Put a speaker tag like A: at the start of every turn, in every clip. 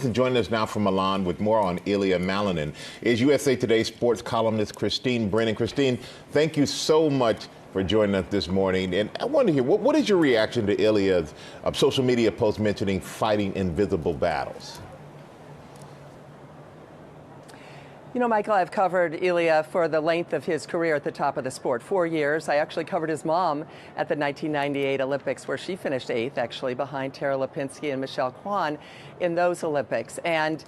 A: And joining us now from Milan with more on Ilia Malinin is USA Today sports columnist Christine Brennan. Christine, thank you so much for joining us this morning. And I want to hear, what is your reaction to Ilia's social media post mentioning fighting invisible battles?
B: You know, Michael, I've covered Ilia for the length of his career at the top of the sport, 4 years. I actually covered his mom at the 1998 Olympics, where she finished 8th, actually, behind Tara Lipinski and Michelle Kwan in those Olympics. And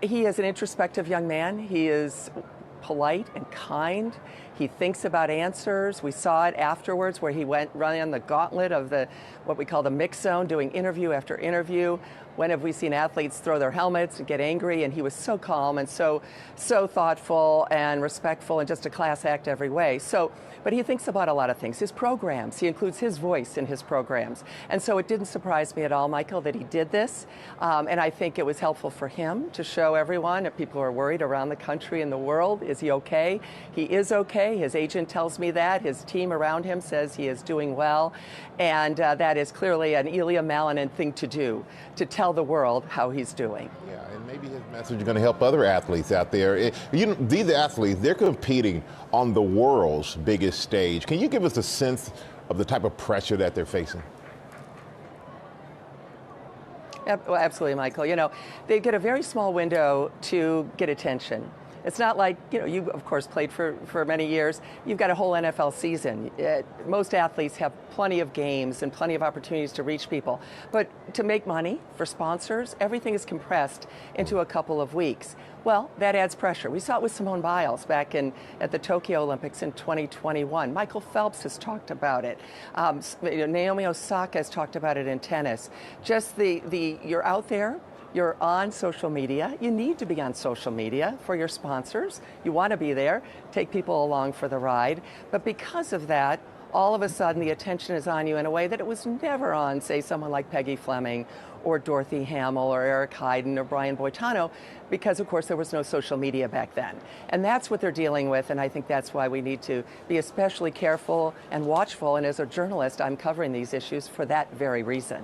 B: he is an introspective young man. He is polite and kind. He thinks about answers. We saw it afterwards where he went running the gauntlet of what we call the mix zone, doing interview after interview. When have we seen athletes throw their helmets and get angry? And he was so calm and so thoughtful and respectful and just a class act every way. But he thinks about a lot of things. His programs, he includes his voice in his programs. And so it didn't surprise me at all, Michael, that he did this. And I think it was helpful for him to show everyone, if people are worried around the country and the world, is he okay? He is okay. His agent tells me that. His team around him says he is doing well. And that is clearly an Ilia Malinin thing to do, to tell the world how he's doing.
A: Yeah, and maybe his message is going to help other athletes out there. These athletes, they're competing on the world's biggest stage. Can you give us a sense of the type of pressure that they're facing?
B: Well, absolutely, Michael. You know, they get a very small window to get attention. It's not like, you of course played for many years. You've got a whole NFL season. Most athletes have plenty of games and plenty of opportunities to reach people. But to make money for sponsors, everything is compressed into a couple of weeks. Well, that adds pressure. We saw it with Simone Biles back at the Tokyo Olympics in 2021. Michael Phelps has talked about it. Naomi Osaka has talked about it in tennis. Just you're out there. You're on social media. You need to be on social media for your sponsors. You want to be there, take people along for the ride. But because of that, all of a sudden the attention is on you in a way that it was never on, say, someone like Peggy Fleming or Dorothy Hamill or Eric Heiden or Brian Boitano, because, of course, there was no social media back then. And that's what they're dealing with, and I think that's why we need to be especially careful and watchful. And as a journalist, I'm covering these issues for that very reason.